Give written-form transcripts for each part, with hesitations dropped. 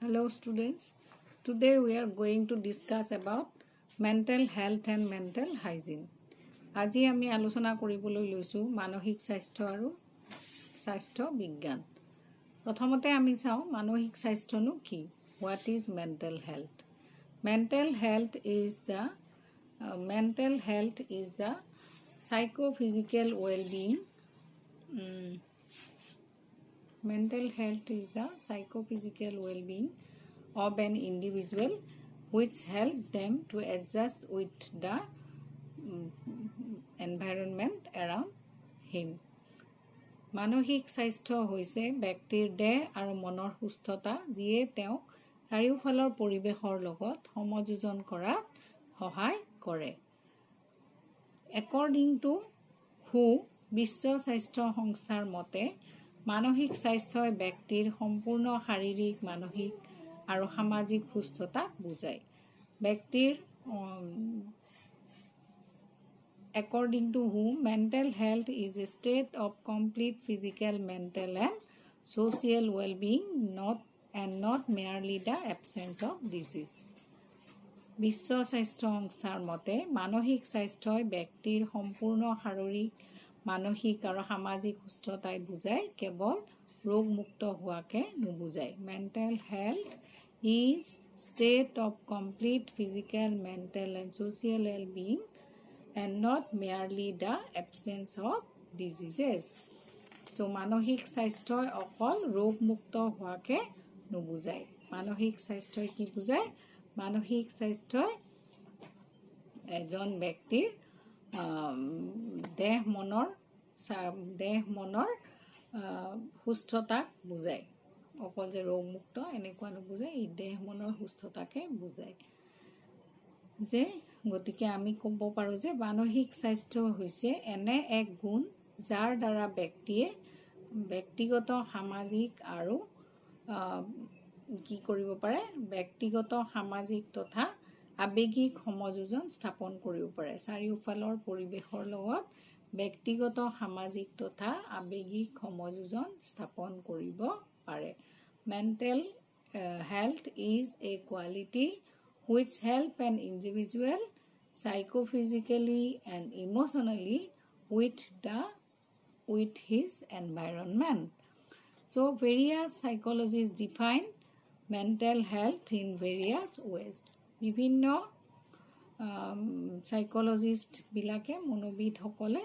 Hello students, today we are going to discuss about mental health and mental hygiene. আজি আমি আলোচনা কৰিবলৈ লৈছো মানসিক স্বাস্থ্য আৰু স্বাস্থ্য বিজ্ঞান। প্ৰথমতে আমি চাও মানসিক স্বাস্থ্যনো কি? What is mental health? Mental health is the psychophysical well-being. Mental health is the psychophysical well-being of an individual which help them to adjust with the environment around him. মানসিক স্বাস্থ্য হৈছে ব্যক্তিৰ দেহ আৰু মনৰ সুস্থতা যিয়ে তেওঁক চাৰিওফালৰ পৰিৱেশৰ লগত সমযোজন কৰাত সহায় কৰে। According to WHO, বিশ্ব স্বাস্থ্য সংস্থাৰ মতে মানসিক স্বাস্থ্যই ব্যক্তিৰ সম্পূৰ্ণ শাৰীৰিক, মানসিক আৰু সামাজিক সুস্থতা বুজায়। ব্যক্তিৰ According to WHO, mental health is a state of complete physical, mental and social well-being, not merely the absence of disease. বিশ্ব স্বাস্থ্য সংস্থাৰ মতে মানসিক স্বাস্থ্যই ব্যক্তিৰ সম্পূৰ্ণ শাৰীৰিক, মানসিক আৰু সামাজিক সুস্থতাই বুজায়, কেৱল ৰোগমুক্ত হোৱাকে নুবুজায়। Mental health is state of complete physical, mental and social well-being and not merely the absence of diseases. So মানসিক স্বাস্থ্যই অকল ৰোগমুক্ত হোৱাকে নুবুজায়। মানসিক স্বাস্থ্যই কি বুজায়? মানসিক স্বাস্থ্যই এজন ব্যক্তিৰ দেহ মনৰ সুস্থতাক বুজায়। অকল যে ৰোগমুক্ত এনেকুৱা নুবুজায়, ই দেহ মনৰ সুস্থতাকে বুজায়। যে গতিকে আমি ক'ব পাৰোঁ যে মানসিক স্বাস্থ্য হৈছে এনে এক গুণ যাৰ দ্বাৰা ব্যক্তিয়ে ব্যক্তিগত, সামাজিক আৰু কি কৰিব পাৰে? ব্যক্তিগত, সামাজিক তথা আৱেগিক সমযোজন স্থাপন কৰিব পাৰে। চাৰিওফালৰ পৰিৱেশৰ লগত ব্যক্তিগত, সামাজিক তথা আৱেগিক সমযোজন স্থাপন কৰিব পাৰে। Mental health is a quality which help an individual psychophysically and emotionally with his environment. So various psychologists define mental health in various ways. বিভিন্ন সাইকোলজিষ্ট বিলাকে, মনোবিদসকলে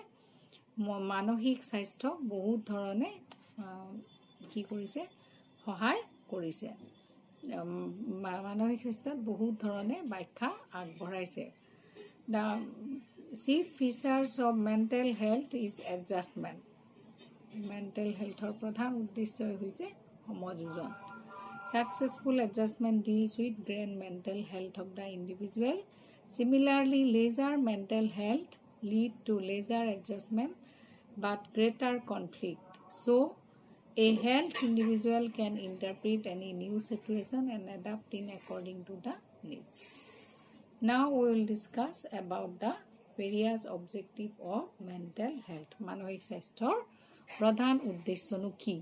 মানসিক স্বাস্থ্যক বহুত ধৰণে কি কৰিছে? সহায় কৰিছে। মানসিক স্বাস্থ্যত বহুত ধৰণে ব্যাখ্যা আগবঢ়াইছে। The chief features of mental health is adjustment. Mental healthৰ প্ৰধান উদ্দেশ্য হৈছে সমযোজন। Successful adjustment deals with great mental health of the individual. Similarly, lesser mental health lead to lesser adjustment but greater conflict. So, a healthy individual can interpret any new situation and adapt in according to the needs. Now we will discuss about the various objectives of mental health. মানসিক স্বাস্থ্যৰ প্ৰধান উদ্দেশ্যনো কি?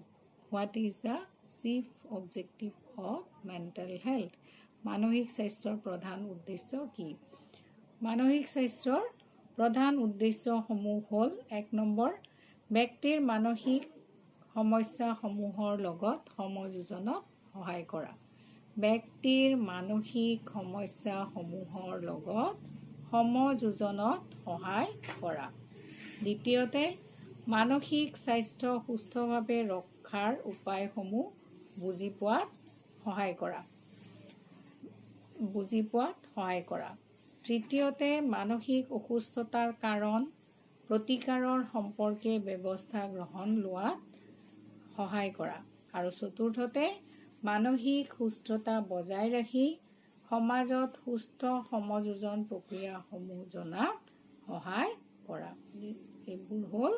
What is the chief objective of mental health? মানসিক স্বাস্থ্যৰ প্ৰধান উদ্দেশ্য কি? মানসিক স্বাস্থ্যৰ প্ৰধান উদ্দেশ্যসমূহ হ'ল: 1 নম্বৰ, ব্যক্তিৰ মানসিক সমস্যাসমূহৰ লগত সমযোজনত সহায় কৰা। ব্যক্তিৰ মানসিক সমস্যাসমূহৰ লগত সমযোজনত সহায় কৰা। দ্বিতীয়তে, মানসিক স্বাস্থ্য সুস্থভাৱে ৰক্ষাৰ উপায়সমূহ বুজি পোৱাত সহায় কৰা। তৃতীয়তে, মানসিক অসুস্থতাৰ কাৰণ, প্ৰতিকাৰৰ সম্পৰ্কে ব্যৱস্থা গ্ৰহণ লোৱাত সহায় কৰা। আৰু চতুৰ্থতে, মানসিক সুস্থতা বজাই ৰাখি সমাজত সুস্থ সমযোজন প্ৰক্ৰিয়াসমূহ জনাত সহায় কৰা। এইবোৰ হ'ল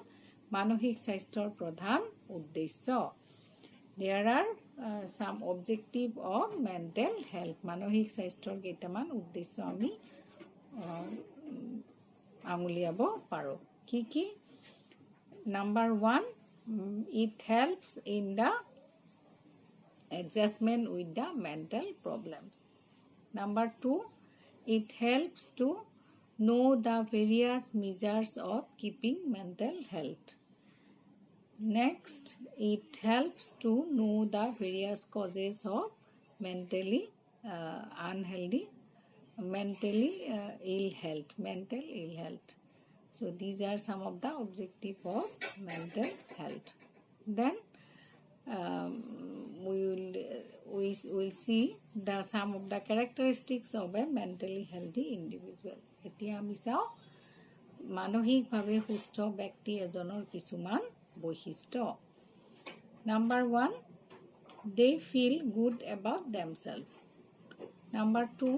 মানসিক স্বাস্থ্যৰ প্ৰধান উদ্দেশ্য। There are some objective of mental health. মানসিক স্বাস্থ্যৰ কেইটামান উদ্দেশ্য আমি আঙুলিয়াব পাৰোঁ। কি? Number 1, it helps in the adjustment with the mental problems. Number 2, it helps to know the various measures of keeping mental health. Next, it helps to know the various causes of mentally unhealthy, mental ill health. So these are some of the objectives of mental health. Then we will see some of the characteristics of a mentally healthy individual. এতিয়া আমি চাওঁ মানসিকভাৱে সুস্থ ব্যক্তি এজনৰ কিছুমান বৈশিষ্ট্য. Number 1, they feel good about themselves. Number 2,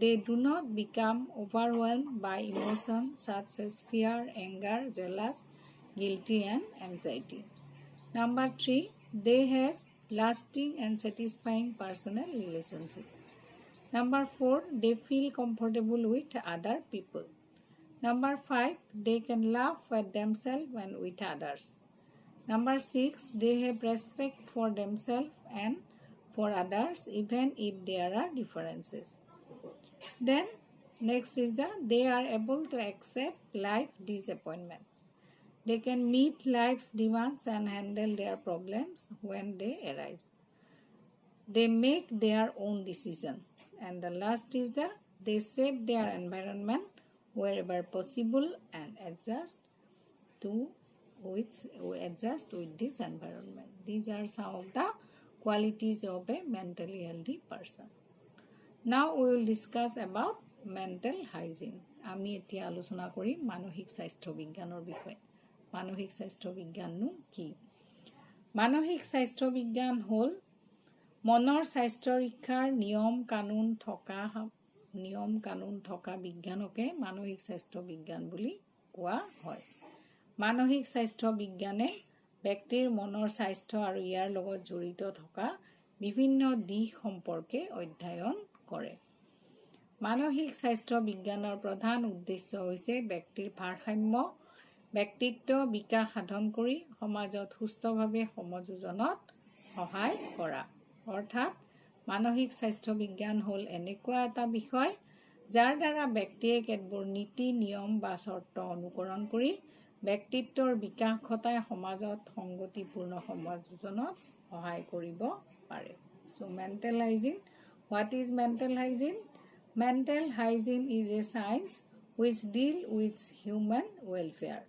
they do not become overwhelmed by emotions such as fear, anger, jealous, guilty and anxiety. Number 3, they have lasting and satisfying personal relationship. Number 4, they feel comfortable with other people. Number 5, they can laugh at themselves and with others. Number 6, they have respect for themselves and for others even if there are differences. Then next is they are able to accept life disappointments. They can meet life's demands and handle their problems when they arise. They make their own decision. And the last is they shape their environment wherever possible and adjust with this environment. These are some of the qualities of a mentally healthy person. Now we will discuss about mental hygiene. আমি এতিয়া আলোচনা কৰিম মানসিক স্বাস্থ্য বিজ্ঞানৰ বিষয়ে. মানসিক স্বাস্থ্য বিজ্ঞাননো কি? মানসিক স্বাস্থ্য বিজ্ঞান হ'ল মনৰ স্বাস্থ্য ৰক্ষাৰ নিয়ম কানুন থকা বিজ্ঞানকে মানসিক স্বাস্থ্য বিজ্ঞান বুলি কোৱা হয়. মানসিক স্বাস্থ্য বিজ্ঞানে ব্যক্তিৰ মনৰ স্বাস্থ্য আৰু ইয়াৰ লগত জড়িত থকা বিভিন্ন দিশ সম্পৰ্কে অধ্যয়ন কৰে. মানসিক স্বাস্থ্য বিজ্ঞানৰ প্ৰধান উদ্দেশ্য হৈছে ব্যক্তিৰ ভাৰসাম্য ব্যক্তিত্ব বিকাশ সাধন কৰি সমাজত সুস্থভাৱে সমযোজনত সহায় কৰা. অৰ্থাৎ মানসিক স্বাস্থ্য বিজ্ঞান হ'ল এনেকুৱা এটা বিষয় যাৰ দ্বাৰা ব্যক্তিয়ে কেতবোৰ নীতি নিয়ম বা চৰ্ত অনুকৰণ কৰি ব্যক্তিত্বৰ বিকাশ ঘটাই সমাজত সংগতিপূৰ্ণ সমাজোজনত সহায় কৰিব পাৰে. So mental hygiene. What is mental hygiene? Mental hygiene is a science which deals with human welfare.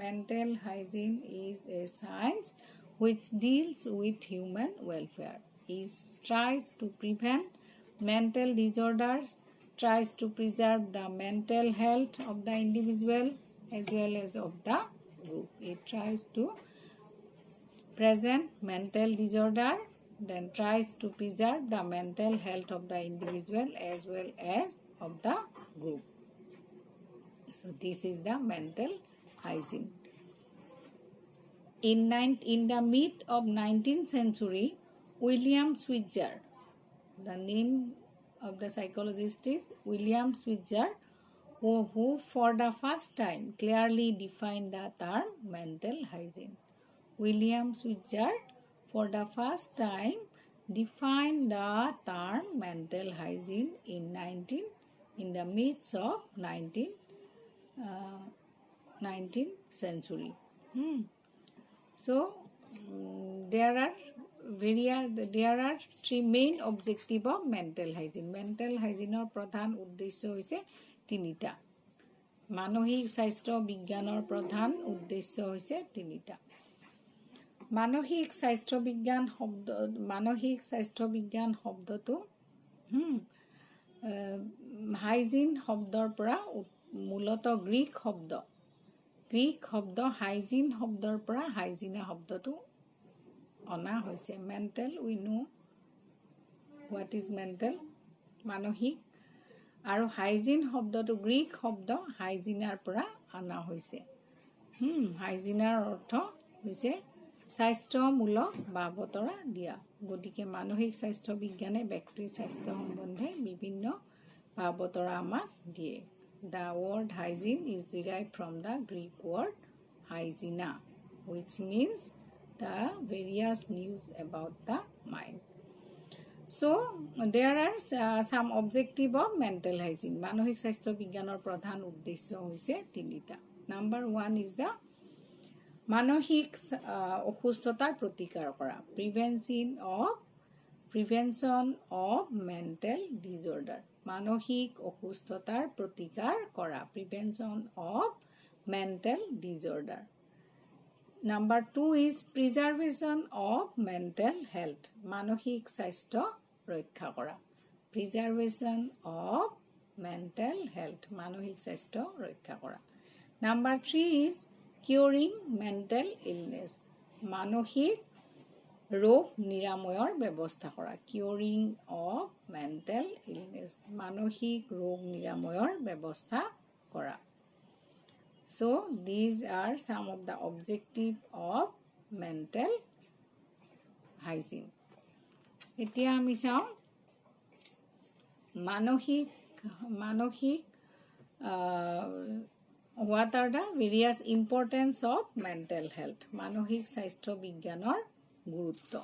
Mental hygiene is a science which deals with human welfare. It tries to prevent mental disorders, tries to preserve the mental health of the individual as well as of the group. It tries to prevent mental disorder, then tries to preserve the mental health of the individual as well as of the group. So this is the mental hygiene. In the mid of 19th century, William Switzer, the name of the psychologist is William Switzer, who for the first time clearly defined the term mental hygiene. William Switzer for the first time defined the term mental hygiene in the midst of 19th century. So there are three main objectives of mental hygiene. Mental hygiene প্ৰধান উদ্দেশ্য হৈছে তিনিটা. মানসিক স্বাস্থ্য বিজ্ঞানৰ প্ৰধান উদ্দেশ্য হৈছে তিনিটা. মানসিক স্বাস্থ্য বিজ্ঞান শব্দটো হাইজিন শব্দৰ পৰা মূলতঃ গ্ৰীক শব্দ হাইজিন শব্দৰ পৰা হাইজিনা শব্দটো অনা হৈছে. Mental, we know what is mental, মানসিক, আৰু হাইজিন শব্দটো গ্ৰীক শব্দ হাইজিনাৰ পৰা অনা হৈছে. হাইজিনাৰ অৰ্থ হৈছে স্বাস্থ্যমূলক বা বতৰা দিয়া. গতিকে মানসিক স্বাস্থ্য বিজ্ঞানে ব্যক্তিৰ স্বাস্থ্য সম্বন্ধে বিভিন্ন বা বতৰা আমাক দিয়ে. The word hygiene is derived from the Greek word hygiena, which means the various news about the mind. So there are some objective of mental hygiene. মানসিক স্বাস্থ্য বিজ্ঞানৰ প্ৰধান উদ্দেশ্য হৈছে তিনিটা. Number 1 is the মানসিক অসুস্থতাৰ প্ৰতিকাৰ কৰা, prevention of mental disorder. মানসিক অসুস্থতাৰ প্ৰতিকাৰ কৰা, prevention of mental disorder. Number 2 is preservation of mental health. মানসিক স্বাস্থ্য ৰক্ষা কৰা, preservation of mental health. মানসিক স্বাস্থ্য ৰক্ষা কৰা. Number 3 is curing mental illness. মানসিক ৰোগ নিৰাময়ৰ ব্যৱস্থা কৰা, curing of mental illness. মানসিক ৰোগ নিৰাময়ৰ ব্যৱস্থা কৰা. So these are some of the objective of mental hygiene. এতিয়া আমি চাওঁ মানসিক what are the various importance of mental health. মানসিক স্বাস্থ্য বিজ্ঞানৰ গুৰুত্ব,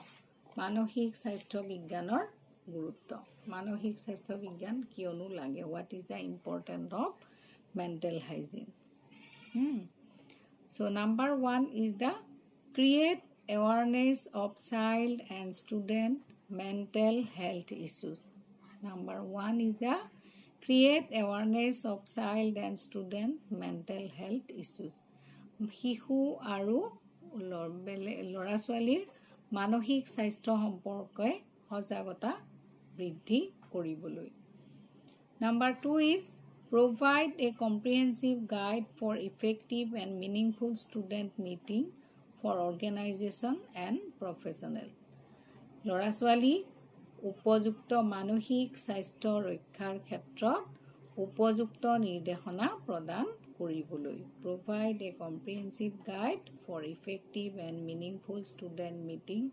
মানসিক স্বাস্থ্য বিজ্ঞানৰ গুৰুত্ব, মানসিক স্বাস্থ্য বিজ্ঞান কিয়নো লাগে, what is the importance of mental hygiene. So number 1 is the create awareness of child and student mental health issues. Number 1 is the create awareness of child and student mental health issues. শিশু আৰু ল'ৰা ছোৱালীৰ মানসিক স্বাস্থ্য সম্পৰ্কে সজাগতা বৃদ্ধি কৰিবলৈ. Number 2 is provide a comprehensive guide for effective and meaningful student meeting for organization and professional. ল'ৰা ছোৱালী উপযুক্ত মানসিক স্বাস্থ্য ৰক্ষাৰ ক্ষেত্ৰত উপযুক্ত নিৰ্দেশনা প্ৰদান কৰিবলৈ. Provide a comprehensive guide for effective and meaningful student meeting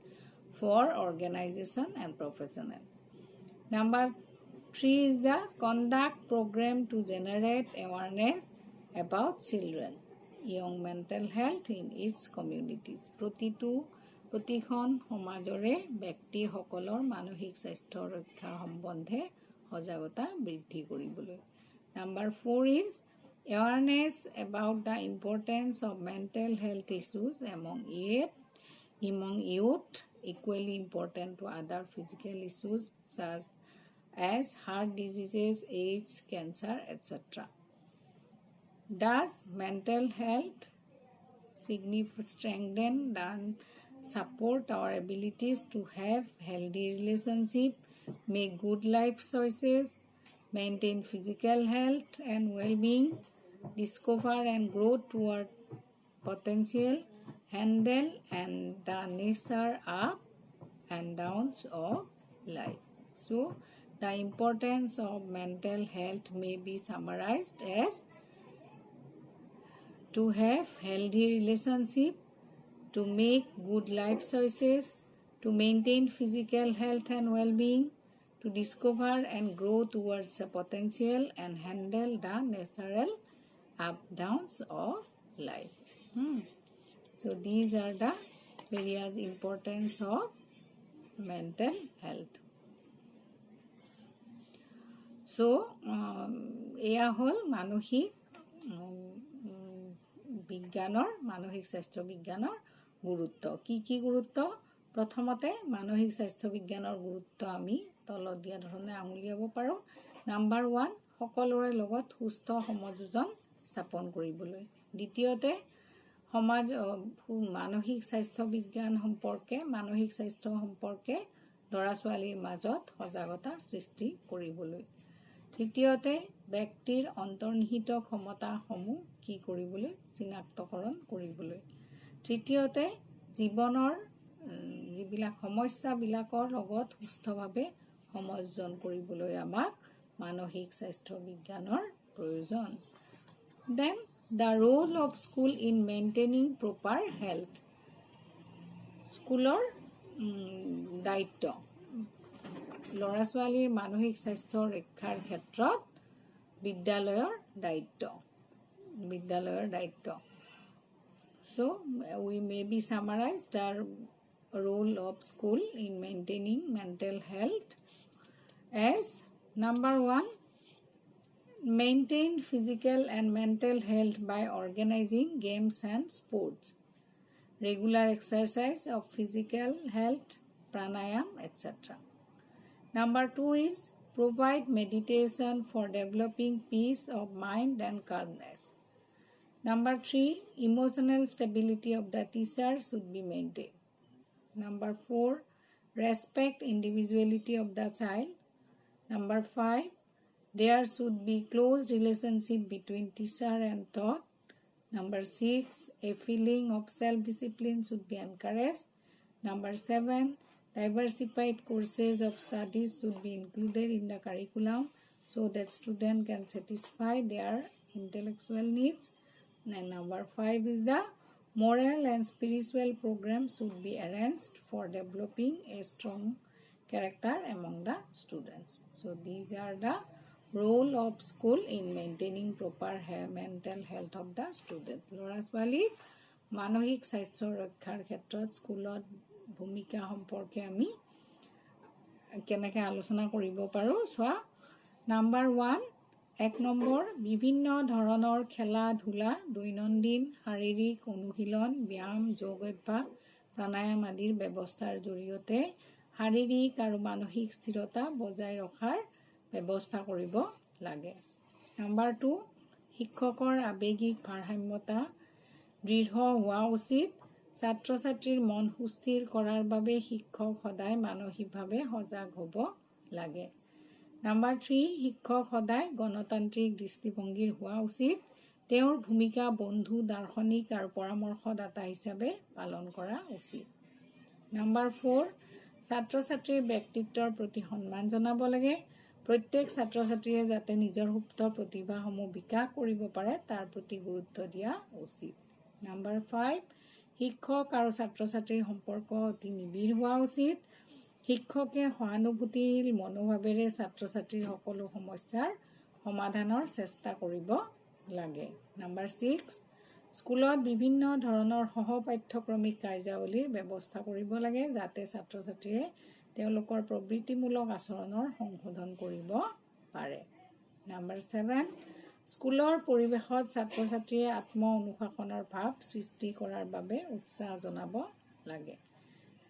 for organization and professional. Number 3 is the conduct program to generate awareness about children young mental health in its communities. প্ৰতিখন সমাজৰে ব্যক্তিসকলৰ মানসিক স্বাস্থ্য ৰক্ষা সম্বন্ধে সজাগতা বৃদ্ধি কৰিবলৈ. Number 4 is awareness about the importance of mental health issues among youth, equally important to other physical issues such as heart diseases, AIDS, cancer, etc. Does mental health strengthen and support our abilities to have healthy relationship, make good life choices, maintain physical health and well-being, discover and grow toward potential, handle and the nature up and downs of life. So the importance of mental health may be summarized as to have healthy relationship, to make good life choices, to maintain physical health and well-being, to discover and grow towards a potential and handle the natural up-downs of life. So these are the various importance of mental health. So এয়া হ'ল মানসিক বিজ্ঞানৰ মানসিক স্বাস্থ্য বিজ্ঞানৰ গুৰুত্ব. কি গুৰুত্ব? প্ৰথমতে মানসিক স্বাস্থ্য বিজ্ঞানৰ গুৰুত্ব আমি তলত দিয়া ধৰণে আঙুলিয়াব পাৰোঁ. Number 1 সকলোৰে লগত সুস্থ সমযোজন স্থাপন কৰিবলৈ. দ্বিতীয়তে মানসিক স্বাস্থ্য বিজ্ঞান সম্পৰ্কে মানসিক স্বাস্থ্য সম্পৰ্কে ল'ৰা ছোৱালীৰ মাজত সজাগতা সৃষ্টি কৰিবলৈ. তৃতীয়তে ব্যক্তিৰ অন্তৰ্নিহিত ক্ষমতাসমূহ কি কৰিবলৈ চিনাক্তকৰণ কৰিবলৈ. তৃতীয়তে জীৱনৰ যিবিলাক সমস্যাবিলাকৰ লগত সুস্থভাৱে সমযোজন কৰিবলৈ আমাক মানসিক স্বাস্থ্য বিজ্ঞানৰ প্ৰয়োজন. Then the role of school in maintaining proper health. স্কুলৰ দায়িত্ব ল'ৰা ছোৱালীৰ মানসিক স্বাস্থ্য ৰক্ষাৰ ক্ষেত্ৰত বিদ্যালয়ৰ দায়িত্ব. So we may be summarized the role of school in maintaining mental health as number 1, maintain physical and mental health by organizing games and sports, regular exercise of physical health, pranayam, etc. Number 2 is provide meditation for developing peace of mind and calmness. Number 3, emotional stability of the teacher should be maintained. Number 4, respect individuality of the child. Number 5, there should be close relationship between teacher and taught. Number 6, a feeling of self-discipline should be encouraged. Number 7, diversified courses of studies should be included in the curriculum so that students can satisfy their intellectual needs. And number 5 is the moral and spiritual programs should be arranged for developing a strong character among the students. So these are the role of school in maintaining proper mental health of the student. ল'ৰা ছোৱালীক মানসিক স্বাস্থ্য ৰক্ষাৰ ক্ষেত্ৰত স্কুলত ভূমিকা সম্পৰ্কে আমি কেনেকৈ আলোচনা কৰিব পাৰোঁ চোৱা। নাম্বাৰ 1, 1 নম্বৰ, বিভিন্ন ধৰণৰ খেলা ধূলা, দৈনন্দিন শাৰীৰিক অনুশীলন, ব্যায়াম, যোগ অভ্যাস, প্ৰাণায়াম আদিৰ ব্যৱস্থাৰ জৰিয়তে শাৰীৰিক আৰু মানসিক স্থিৰতা বজাই ৰখাৰ ব্যৱস্থা কৰিব লাগে। নাম্বাৰ 2, শিক্ষকৰ আৱেগিক ভাৰসাম্যতা দৃঢ় হোৱা উচিত। ছাত্ৰ ছাত্ৰীৰ মন সুস্থিৰ কৰাৰ বাবে শিক্ষক সদায় মানসিকভাৱে সজাগ হ'ব লাগে। নাম্বাৰ 3, শিক্ষক সদায় গণতান্ত্ৰিক দৃষ্টিভংগীৰ হোৱা উচিত। তেওঁৰ ভূমিকা বন্ধু, দাৰ্শনিক আৰু পৰামৰ্শদাতা হিচাপে পালন কৰা উচিত। নাম্বাৰ 4, ছাত্ৰ ছাত্ৰীৰ ব্যক্তিত্বৰ প্ৰতি সন্মান জনাব লাগে। প্ৰত্যেক ছাত্ৰ ছাত্ৰীয়ে যাতে নিজৰ সুপ্ত প্ৰতিভাসমূহ বিকাশ কৰিব পাৰে তাৰ প্ৰতি গুৰুত্ব দিয়া উচিত। নাম্বাৰ 5, শিক্ষক আৰু ছাত্ৰ ছাত্ৰীৰ সম্পৰ্ক অতি নিবিড় হোৱা উচিত। শিক্ষকে সহানুভূতিৰ মনোভাৱেৰে ছাত্ৰ ছাত্ৰীৰ সকলো সমস্যাৰ সমাধানৰ চেষ্টা কৰিব লাগে। নাম্বাৰ 6, স্কুলত বিভিন্ন ধৰণৰ সহপাঠ্যক্ৰমিক কাৰ্যাৱলীৰ ব্যৱস্থা কৰিব লাগে যাতে ছাত্ৰ ছাত্ৰীয়ে তেওঁলোকৰ প্ৰবৃত্তিমূলক আচৰণৰ সংশোধন কৰিব পাৰে। নাম্বাৰ 7, স্কুলৰ পৰিৱেশত ছাত্ৰ ছাত্ৰীয়ে আত্ম অনুশাসনৰ ভাৱ সৃষ্টি কৰাৰ বাবে উৎসাহ জনাব লাগে।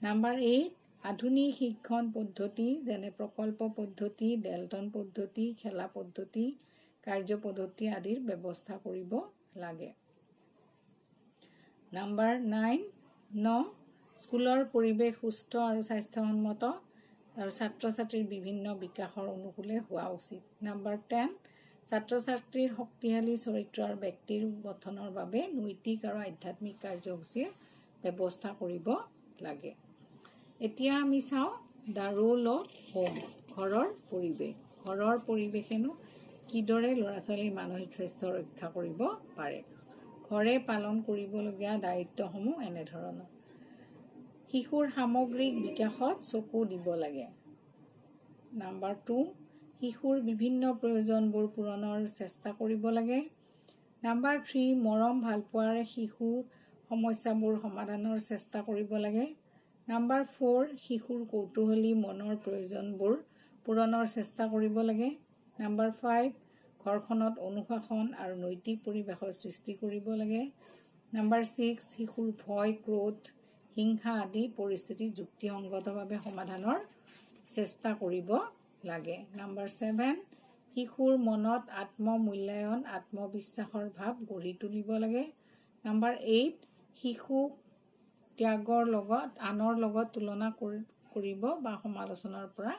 নাম্বাৰ 8, আধুনিক শিক্ষণ পদ্ধতি যেনে প্ৰকল্প পদ্ধতি, ডেল্টন পদ্ধতি, খেলা পদ্ধতি, কাৰ্য পদ্ধতি আদিৰ ব্যৱস্থা কৰিব লাগে। নাম্বাৰ 9, স্কুলৰ পৰিৱেশ সুস্থ আৰু স্বাস্থ্যসন্মত আৰু ছাত্ৰ ছাত্ৰীৰ বিভিন্ন বিকাশৰ অনুকূলে হোৱা উচিত। নাম্বাৰ 10, ছাত্ৰ ছাত্ৰীৰ শক্তিশালী চৰিত্ৰ আৰু ব্যক্তিৰ গঠনৰ বাবে নৈতিক আৰু আধ্যাত্মিক কাৰ্যসূচীৰ ব্যৱস্থা কৰিব লাগে। এতিয়া আমি চাওঁ দ্য ৰোল অফ হোম, ঘৰৰ পৰিৱেশ। ঘৰৰ পৰিৱেশেনো কিদৰে ল'ৰা ছোৱালীৰ মানসিক স্বাস্থ্য ৰক্ষা কৰিব পাৰে। ঘৰে পালন কৰিবলগীয়া দায়িত্বসমূহ এনেধৰণৰ। শিশুৰ সামগ্ৰিক বিকাশত চকু দিব লাগে। নাম্বাৰ 2, শিশুৰ বিভিন্ন প্ৰয়োজনবোৰ পূৰণৰ চেষ্টা কৰিব লাগে। নাম্বাৰ 3, মৰম ভালপোৱাৰে শিশুৰ সমস্যাবোৰ সমাধানৰ চেষ্টা কৰিব লাগে। নাম্বাৰ 4, শিশুৰ কৌতূহলী মনৰ প্ৰয়োজনবোৰ পূৰণৰ চেষ্টা কৰিব লাগে। নাম্বাৰ 5, ঘৰখনত অনুশাসন আৰু নৈতিক পৰিৱেশৰ সৃষ্টি কৰিব লাগে। নাম্বাৰ 6, শিশুৰ ভয়, ক্ৰোধ, হিংসা আদি পৰিস্থিতি যুক্তিসংগতভাৱে সমাধানৰ চেষ্টা কৰিব লাগে। নাম্বাৰ 7, শিশুৰ মনত আত্মমূল্যায়ন, আত্মবিশ্বাসৰ ভাৱ গঢ়ি তুলিব লাগে। নাম্বাৰ 8, শিশুক ত্যাগৰ লগত আনৰ লগত তুলনা কৰিব বা সমালোচনাৰ পৰা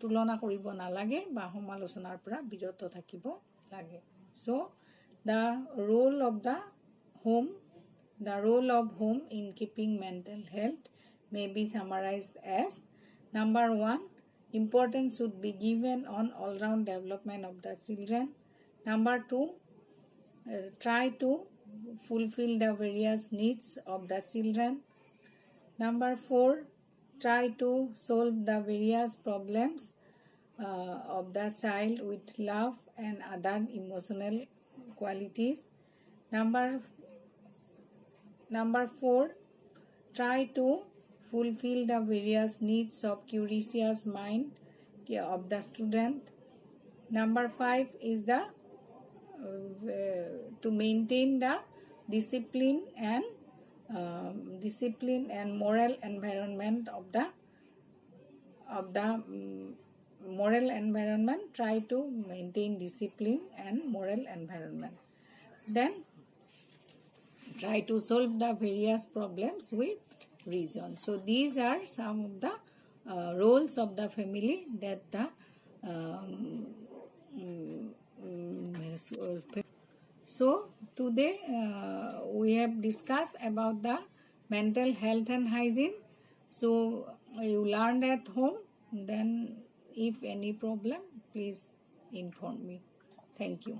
তুলনা কৰিব নালাগে বা সমালোচনাৰ পৰা বিৰত থাকিব লাগে। So' the role of home in keeping mental health may be summarized as number 1, importance should be given on all-round development of the children. Number 2, try to fulfill the various needs of the children. Number 4, try to solve the various problems of the child with love and other emotional qualities. Number 4, try to fulfill the various needs of curious mind, care of the student. Number 5 is the to maintain the discipline and moral environment of the moral environment. Try to maintain discipline and moral environment. Then try to solve the various problems with reason. So these are some of the roles of the family that the so today we have discussed about the mental health and hygiene. So you learned at home. Then if any problem, please inform me. Thank you.